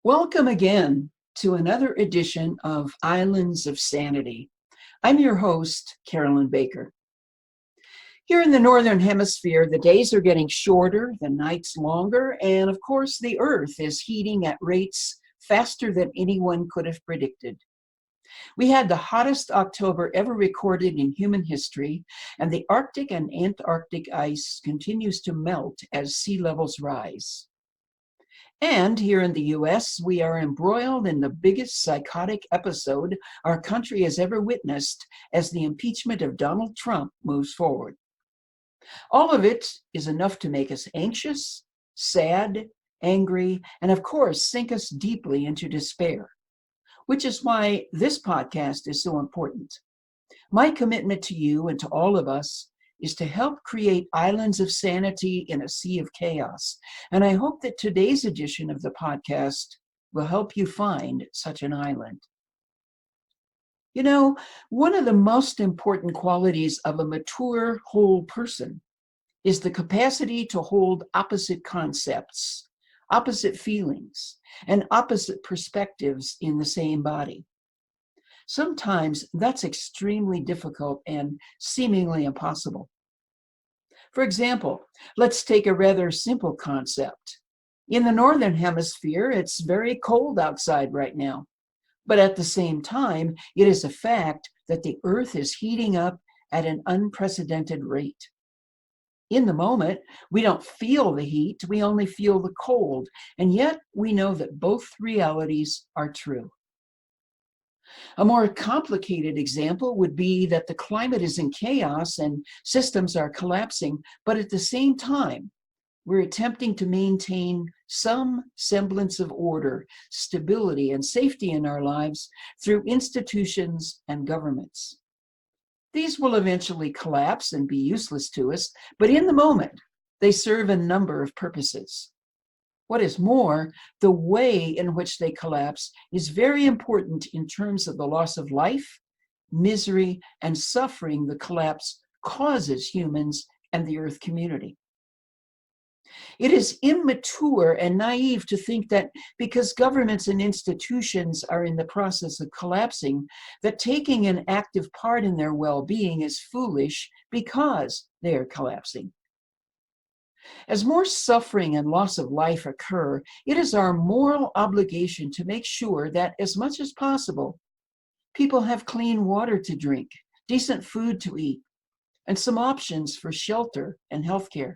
Welcome again to another edition of Islands of Sanity. I'm your host, Carolyn Baker. Here in the Northern Hemisphere, the days are getting shorter, the nights longer, and of course, the Earth is heating at rates faster than anyone could have predicted. We had the hottest October ever recorded in human history, and the Arctic and Antarctic ice continues to melt as sea levels rise. And here in the US, we are embroiled in the biggest psychotic episode our country has ever witnessed as the impeachment of Donald Trump moves forward. All of it is enough to make us anxious, sad, angry, and of course, sink us deeply into despair, which is why this podcast is so important. My commitment to you and to all of us is to help create islands of sanity in a sea of chaos. And I hope that today's edition of the podcast will help you find such an island. You know, one of the most important qualities of a mature, whole person is the capacity to hold opposite concepts, opposite feelings, and opposite perspectives in the same body. Sometimes that's extremely difficult and seemingly impossible. For example, let's take a rather simple concept. In the Northern Hemisphere, it's very cold outside right now. But at the same time, it is a fact that the Earth is heating up at an unprecedented rate. In the moment, we don't feel the heat, we only feel the cold, and yet we know that both realities are true. A more complicated example would be that the climate is in chaos and systems are collapsing, but at the same time, we're attempting to maintain some semblance of order, stability, and safety in our lives through institutions and governments. These will eventually collapse and be useless to us, but in the moment, they serve a number of purposes. What is more, the way in which they collapse is very important in terms of the loss of life, misery, and suffering the collapse causes humans and the Earth community. It is immature and naive to think that because governments and institutions are in the process of collapsing, that taking an active part in their well-being is foolish because they are collapsing. As more suffering and loss of life occur, it is our moral obligation to make sure that, as much as possible, people have clean water to drink, decent food to eat, and some options for shelter and healthcare.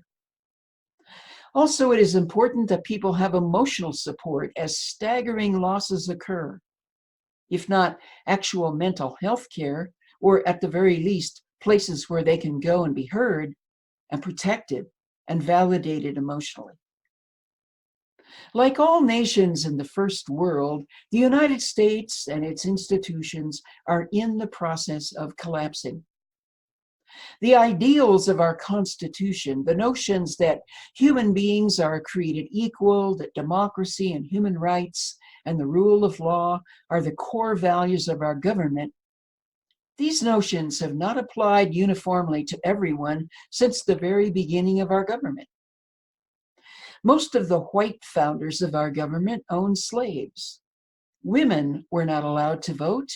Also, it is important that people have emotional support as staggering losses occur, if not actual mental health care, or at the very least, places where they can go and be heard and protected and validated emotionally. Like all nations in the first world, the United States and its institutions are in the process of collapsing. The ideals of our Constitution, the notions that human beings are created equal, that democracy and human rights and the rule of law are the core values of our government, these notions have not applied uniformly to everyone since the very beginning of our government. Most of the white founders of our government owned slaves. Women were not allowed to vote,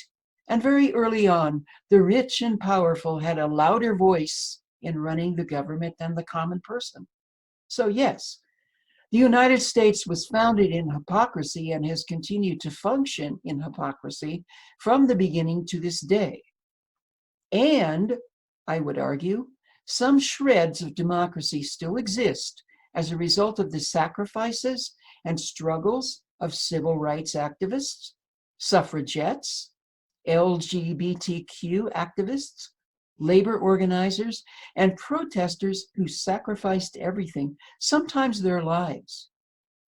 and very early on, the rich and powerful had a louder voice in running the government than the common person. So yes, the United States was founded in hypocrisy and has continued to function in hypocrisy from the beginning to this day. And, I would argue, some shreds of democracy still exist as a result of the sacrifices and struggles of civil rights activists, suffragettes, LGBTQ activists, labor organizers, and protesters who sacrificed everything, sometimes their lives,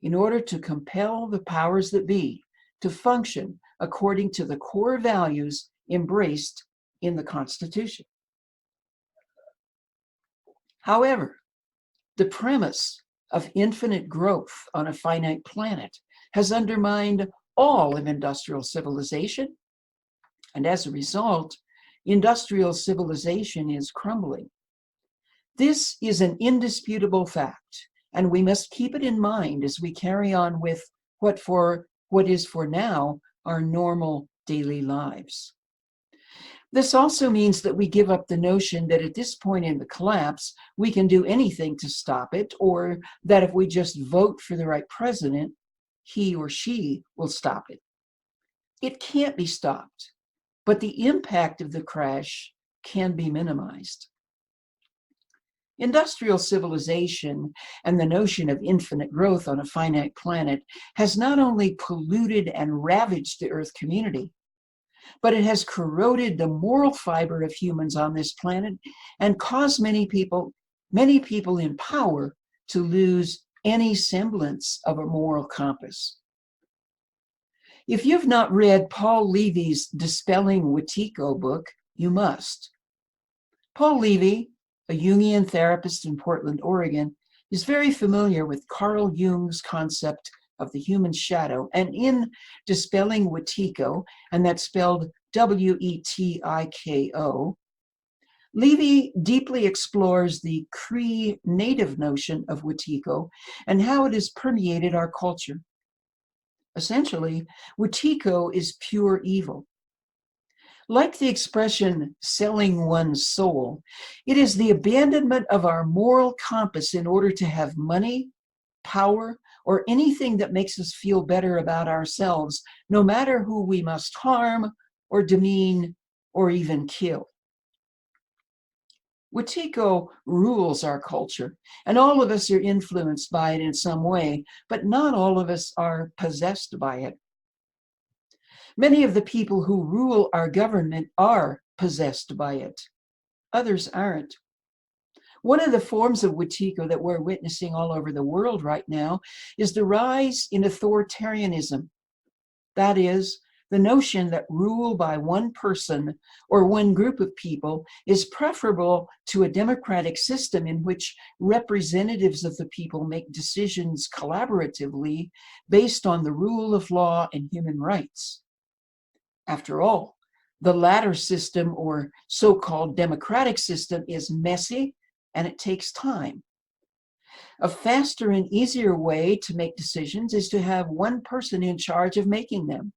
in order to compel the powers that be to function according to the core values embraced in the Constitution. However, the premise of infinite growth on a finite planet has undermined all of industrial civilization, and as a result, industrial civilization is crumbling. This is an indisputable fact, and we must keep it in mind as we carry on with what for what is for now our normal daily lives. This also means that we give up the notion that at this point in the collapse, we can do anything to stop it, or that if we just vote for the right president, he or she will stop it. It can't be stopped, but the impact of the crash can be minimized. Industrial civilization and the notion of infinite growth on a finite planet has not only polluted and ravaged the Earth community, but it has corroded the moral fiber of humans on this planet and caused many people in power to lose any semblance of a moral compass. If you've not read Paul Levy's Dispelling Wetiko book, you must. Paul Levy, a Jungian therapist in Portland, Oregon, is very familiar with Carl Jung's concept of the human shadow. And in Dispelling Wetiko, and that's spelled Wetiko, Levy deeply explores the Cree native notion of Wetiko and how it has permeated our culture. Essentially, Wetiko is pure evil. Like the expression selling one's soul, it is the abandonment of our moral compass in order to have money, power, or anything that makes us feel better about ourselves, no matter who we must harm or demean or even kill. Wetiko rules our culture, and all of us are influenced by it in some way, but not all of us are possessed by it. Many of the people who rule our government are possessed by it. Others aren't. One of the forms of Wetiko that we're witnessing all over the world right now is the rise in authoritarianism. That is, the notion that rule by one person or one group of people is preferable to a democratic system in which representatives of the people make decisions collaboratively based on the rule of law and human rights. After all, the latter system, or so-called democratic system, is messy and it takes time. A faster and easier way to make decisions is to have one person in charge of making them,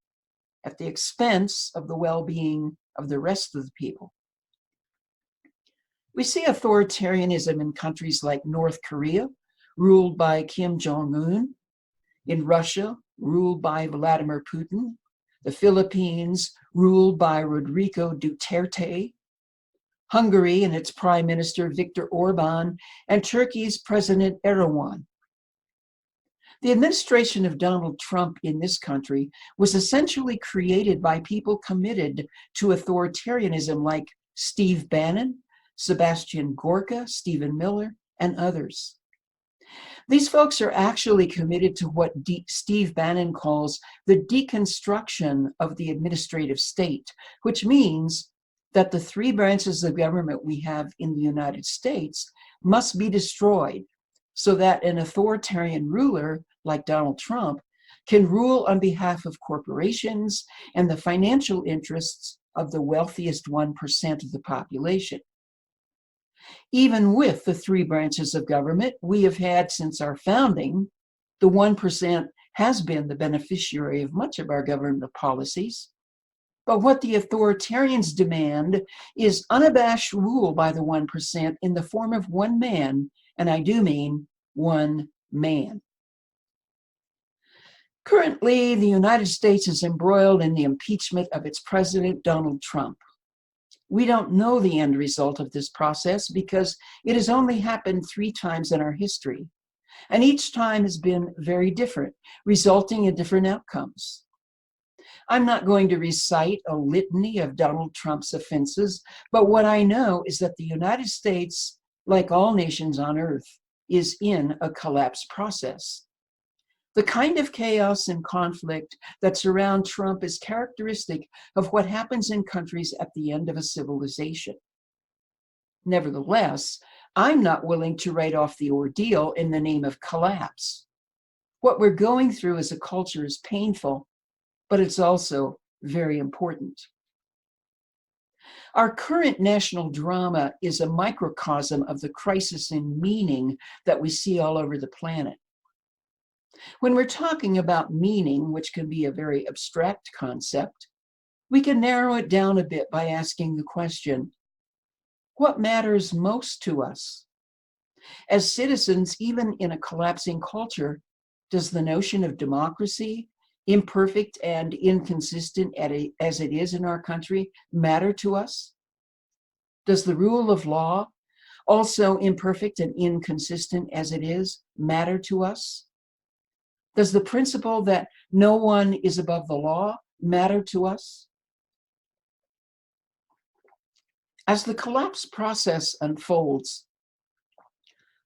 at the expense of the well-being of the rest of the people. We see authoritarianism in countries like North Korea, ruled by Kim Jong-un, in Russia, ruled by Vladimir Putin, the Philippines, ruled by Rodrigo Duterte, Hungary and its Prime Minister Viktor Orban, and Turkey's President Erdogan. The administration of Donald Trump in this country was essentially created by people committed to authoritarianism like Steve Bannon, Sebastian Gorka, Stephen Miller, and others. These folks are actually committed to what Steve Bannon calls the deconstruction of the administrative state, which means that the three branches of government we have in the United States must be destroyed so that an authoritarian ruler like Donald Trump can rule on behalf of corporations and the financial interests of the wealthiest 1% of the population. Even with the three branches of government we have had since our founding, the 1% has been the beneficiary of much of our government policies. But what the authoritarians demand is unabashed rule by the 1% in the form of one man, and I do mean one man. Currently, the United States is embroiled in the impeachment of its president, Donald Trump. We don't know the end result of this process because it has only happened 3 times in our history, and each time has been very different, resulting in different outcomes. I'm not going to recite a litany of Donald Trump's offenses, but what I know is that the United States, like all nations on earth, is in a collapse process. The kind of chaos and conflict that surround Trump is characteristic of what happens in countries at the end of a civilization. Nevertheless, I'm not willing to write off the ordeal in the name of collapse. What we're going through as a culture is painful, but it's also very important. Our current national drama is a microcosm of the crisis in meaning that we see all over the planet. When we're talking about meaning, which can be a very abstract concept, we can narrow it down a bit by asking the question, what matters most to us? As citizens, even in a collapsing culture, does the notion of democracy, imperfect and inconsistent as it is in our country, matter to us? Does the rule of law, also imperfect and inconsistent as it is, matter to us? Does the principle that no one is above the law matter to us? As the collapse process unfolds,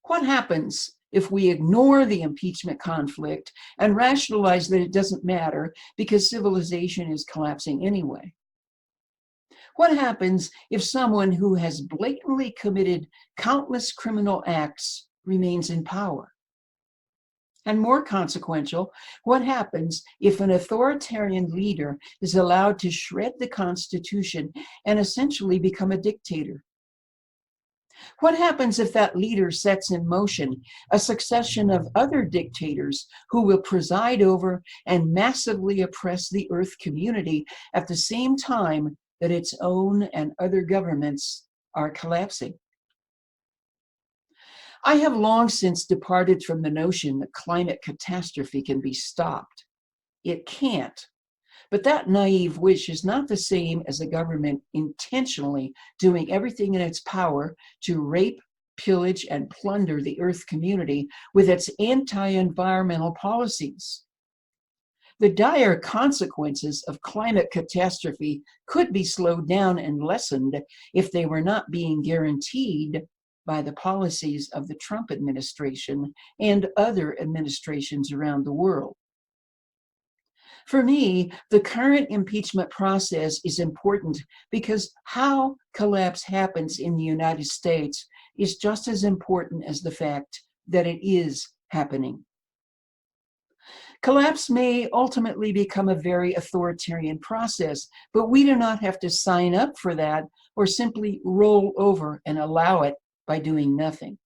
what happens if we ignore the impeachment conflict and rationalize that it doesn't matter because civilization is collapsing anyway? What happens if someone who has blatantly committed countless criminal acts remains in power? And more consequential, what happens if an authoritarian leader is allowed to shred the Constitution and essentially become a dictator? What happens if that leader sets in motion a succession of other dictators who will preside over and massively oppress the Earth community at the same time that its own and other governments are collapsing? I have long since departed from the notion that climate catastrophe can be stopped. It can't. But that naive wish is not the same as a government intentionally doing everything in its power to rape, pillage, and plunder the Earth community with its anti-environmental policies. The dire consequences of climate catastrophe could be slowed down and lessened if they were not being guaranteed by the policies of the Trump administration and other administrations around the world. For me, the current impeachment process is important because how collapse happens in the United States is just as important as the fact that it is happening. Collapse may ultimately become a very authoritarian process, but we do not have to sign up for that or simply roll over and allow it by doing nothing.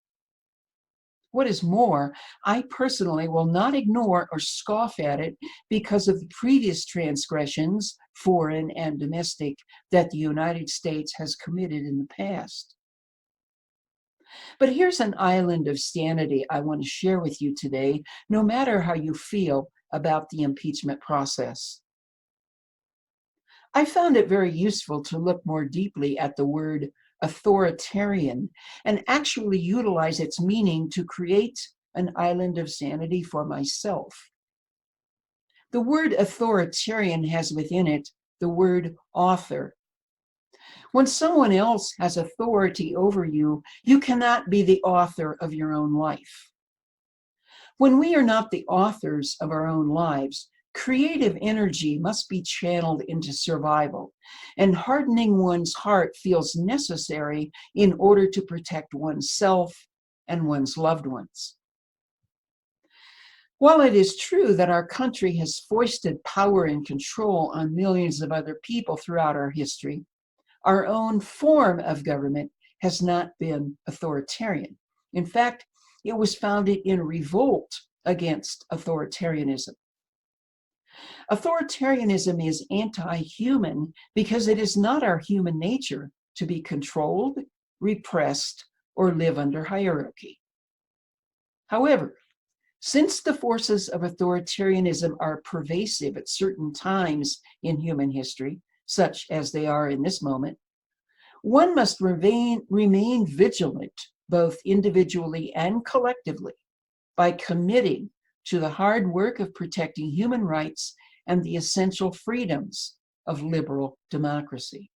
What is more, I personally will not ignore or scoff at it because of the previous transgressions, foreign and domestic, that the United States has committed in the past. But here's an island of sanity I want to share with you today, no matter how you feel about the impeachment process. I found it very useful to look more deeply at the word authoritarian and actually utilize its meaning to create an island of sanity for myself. The word authoritarian has within it the word author. When someone else has authority over you, you cannot be the author of your own life. When we are not the authors of our own lives, creative energy must be channeled into survival, and hardening one's heart feels necessary in order to protect oneself and one's loved ones. While it is true that our country has foisted power and control on millions of other people throughout our history, our own form of government has not been authoritarian. In fact, it was founded in revolt against authoritarianism. Authoritarianism is anti-human because it is not our human nature to be controlled, repressed, or live under hierarchy. However, since the forces of authoritarianism are pervasive at certain times in human history, such as they are in this moment, one must remain vigilant, both individually and collectively, by committing to the hard work of protecting human rights and the essential freedoms of liberal democracy.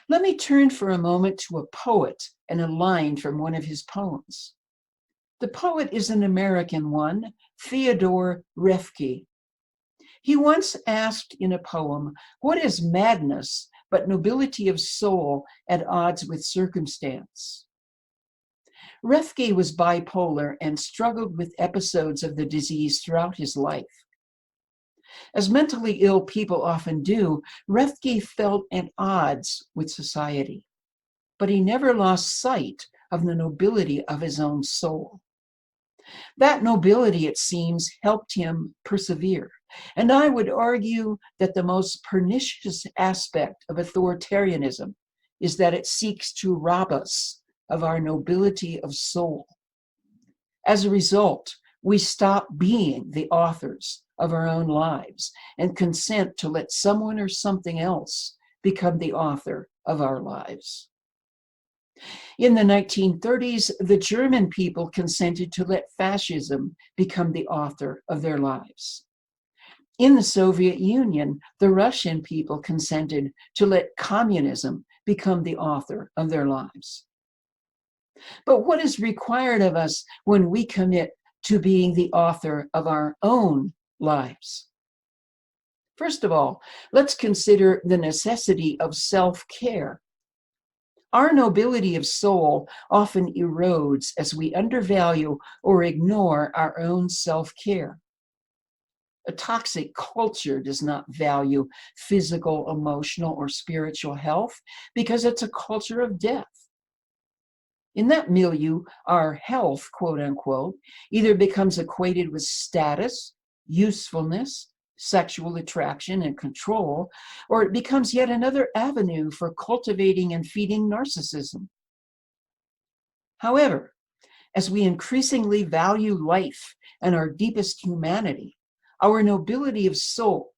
Let me turn for a moment to a poet and a line from one of his poems. The poet is an American one, Theodore Roethke. He once asked in a poem, "What is madness but nobility of soul at odds with circumstance?" Roethke was bipolar and struggled with episodes of the disease throughout his life. As mentally ill people often do, Roethke felt at odds with society, but he never lost sight of the nobility of his own soul. That nobility, it seems, helped him persevere. And I would argue that the most pernicious aspect of authoritarianism is that it seeks to rob us of our nobility of soul. As a result, we stop being the authors of our own lives and consent to let someone or something else become the author of our lives. In the 1930s, the German people consented to let fascism become the author of their lives. In the Soviet Union, the Russian people consented to let communism become the author of their lives. But what is required of us when we commit to being the author of our own lives? First of all, let's consider the necessity of self-care. Our nobility of soul often erodes as we undervalue or ignore our own self-care. A toxic culture does not value physical, emotional, or spiritual health because it's a culture of death. In that milieu, our health, quote unquote, either becomes equated with status, usefulness, sexual attraction, and control, or it becomes yet another avenue for cultivating and feeding narcissism. However, as we increasingly value life and our deepest humanity, our nobility of soul,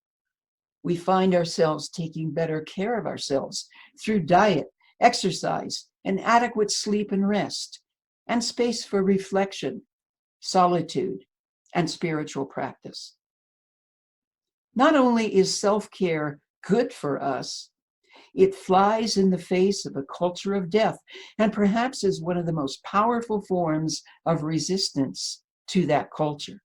we find ourselves taking better care of ourselves through diet, exercise, and adequate sleep and rest, and space for reflection, solitude, and spiritual practice. Not only is self-care good for us, it flies in the face of a culture of death, and perhaps is one of the most powerful forms of resistance to that culture.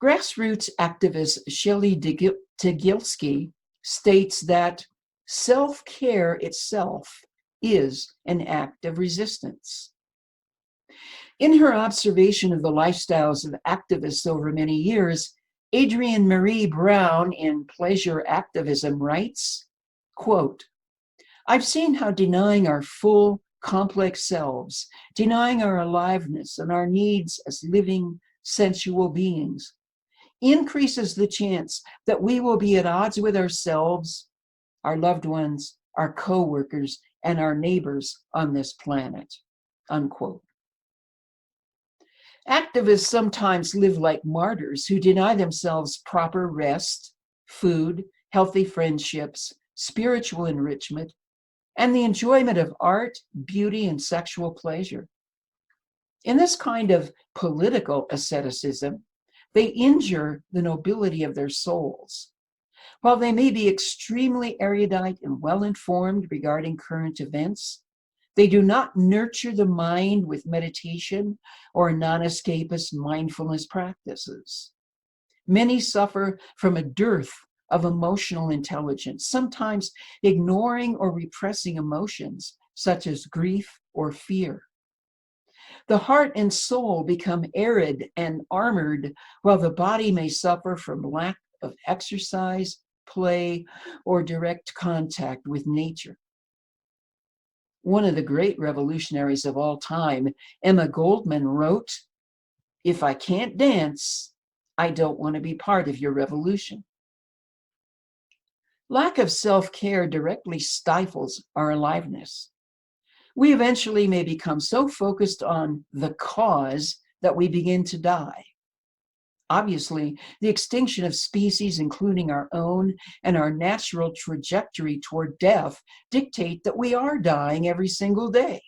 Grassroots activist Shelley Tagilsky states that self-care itself is an act of resistance. In her observation of the lifestyles of activists over many years, Adrienne Marie Brown in Pleasure Activism writes, quote, "I've seen how denying our full, complex selves, denying our aliveness and our needs as living, sensual beings, increases the chance that we will be at odds with ourselves, our loved ones, our co-workers, and our neighbors on this planet," unquote. Activists sometimes live like martyrs who deny themselves proper rest, food, healthy friendships, spiritual enrichment, and the enjoyment of art, beauty, and sexual pleasure. In this kind of political asceticism, they injure the nobility of their souls. While they may be extremely erudite and well-informed regarding current events, they do not nurture the mind with meditation or non-escapist mindfulness practices. Many suffer from a dearth of emotional intelligence, sometimes ignoring or repressing emotions such as grief or fear. The heart and soul become arid and armored, while the body may suffer from lack of exercise, play, or direct contact with nature. One of the great revolutionaries of all time, Emma Goldman, wrote, "If I can't dance, I don't want to be part of your revolution." Lack of self-care directly stifles our aliveness. We eventually may become so focused on the cause that we begin to die. Obviously, the extinction of species, including our own, and our natural trajectory toward death dictate that we are dying every single day.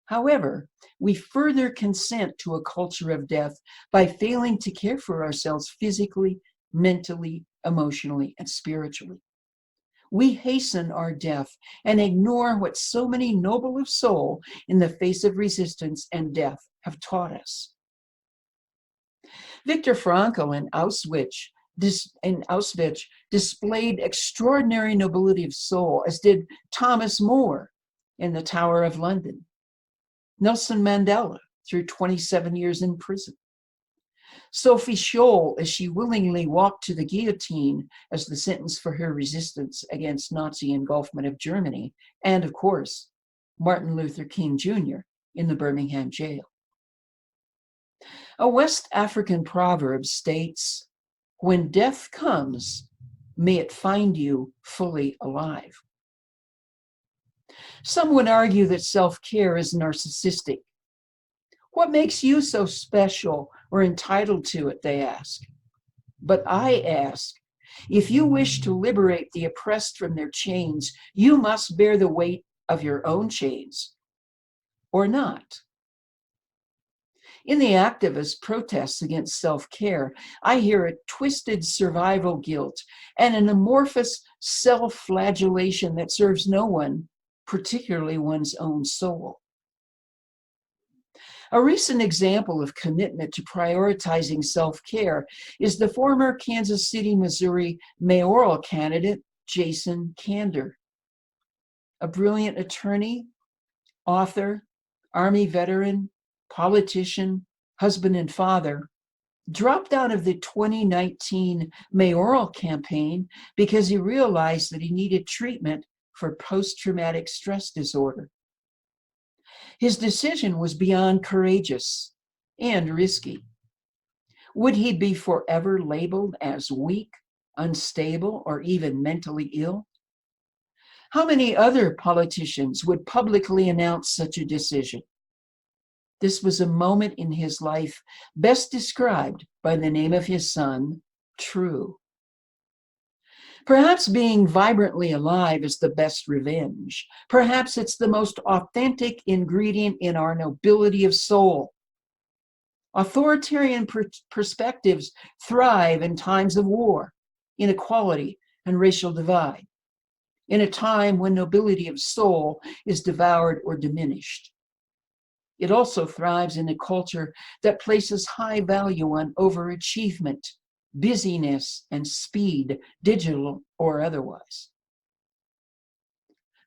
However, we further consent to a culture of death by failing to care for ourselves physically, mentally, emotionally, and spiritually. We hasten our death and ignore what so many noble of soul in the face of resistance and death have taught us. Viktor Frankl in Auschwitz displayed extraordinary nobility of soul, as did Thomas More in the Tower of London, Nelson Mandela through 27 years in prison, Sophie Scholl as she willingly walked to the guillotine as the sentence for her resistance against Nazi engulfment of Germany, and of course, Martin Luther King Jr. in the Birmingham jail. A West African proverb states, "When death comes, may it find you fully alive." Some would argue that self-care is narcissistic. What makes you so special or entitled to it, they ask. But I ask, if you wish to liberate the oppressed from their chains, you must bear the weight of your own chains, or not. In the activist protests against self-care, I hear a twisted survival guilt and an amorphous self-flagellation that serves no one, particularly one's own soul. A recent example of commitment to prioritizing self-care is the former Kansas City, Missouri mayoral candidate, Jason Kander. A brilliant attorney, author, Army veteran, politician, husband and father, dropped out of the 2019 mayoral campaign because he realized that he needed treatment for post-traumatic stress disorder. His decision was beyond courageous and risky. Would he be forever labeled as weak, unstable, or even mentally ill? How many other politicians would publicly announce such a decision? This was a moment in his life best described by the name of his son, True. Perhaps being vibrantly alive is the best revenge. Perhaps it's the most authentic ingredient in our nobility of soul. Authoritarian perspectives thrive in times of war, inequality, and racial divide, in a time when nobility of soul is devoured or diminished. It also thrives in a culture that places high value on overachievement, busyness, and speed, digital or otherwise.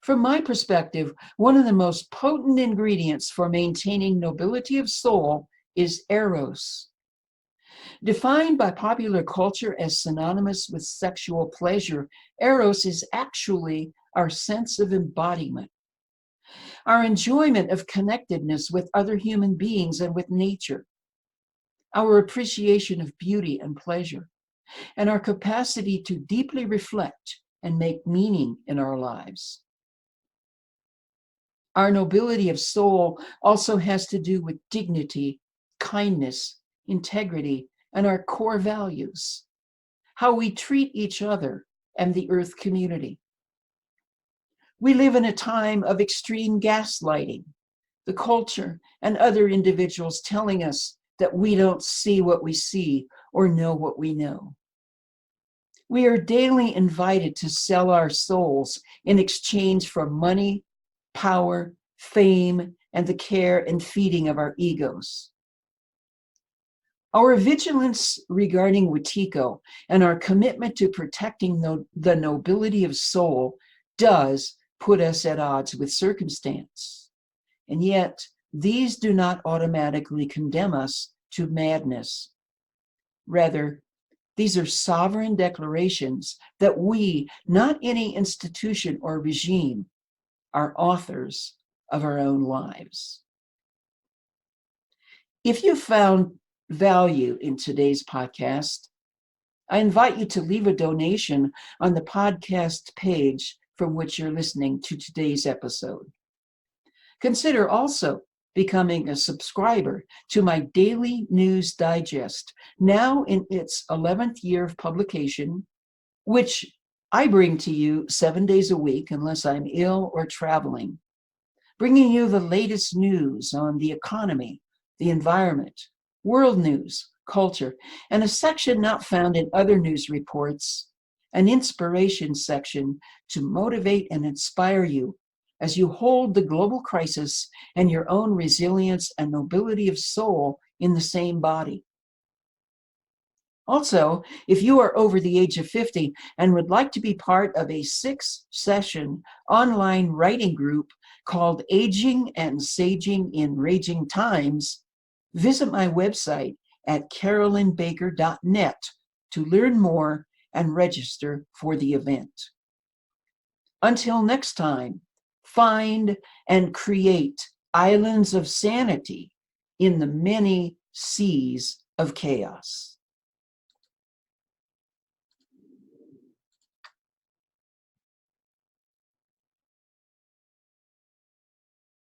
From my perspective, one of the most potent ingredients for maintaining nobility of soul is eros. Defined by popular culture as synonymous with sexual pleasure, eros is actually our sense of embodiment, our enjoyment of connectedness with other human beings and with nature, our appreciation of beauty and pleasure, and our capacity to deeply reflect and make meaning in our lives. Our nobility of soul also has to do with dignity, kindness, integrity, and our core values, how we treat each other and the earth community. We live in a time of extreme gaslighting, the culture and other individuals telling us that we don't see what we see or know what we know. We are daily invited to sell our souls in exchange for money, power, fame, and the care and feeding of our egos. Our vigilance regarding Wetiko and our commitment to protecting the nobility of soul does put us at odds with circumstance. And yet, these do not automatically condemn us to madness. Rather, these are sovereign declarations that we, not any institution or regime, are authors of our own lives. If you found value in today's podcast, I invite you to leave a donation on the podcast page from which you're listening to today's episode. Consider also becoming a subscriber to my daily news digest, now in its 11th year of publication, which I bring to you 7 days a week unless I'm ill or traveling, bringing you the latest news on the economy, the environment, world news, culture, and a section not found in other news reports, an inspiration section to motivate and inspire you as you hold the global crisis and your own resilience and nobility of soul in the same body. Also, if you are over the age of 50 and would like to be part of a 6-session online writing group called Aging and Saging in Raging Times, visit my website at carolynbaker.net to learn more and register for the event. Until next time, find and create islands of sanity in the many seas of chaos.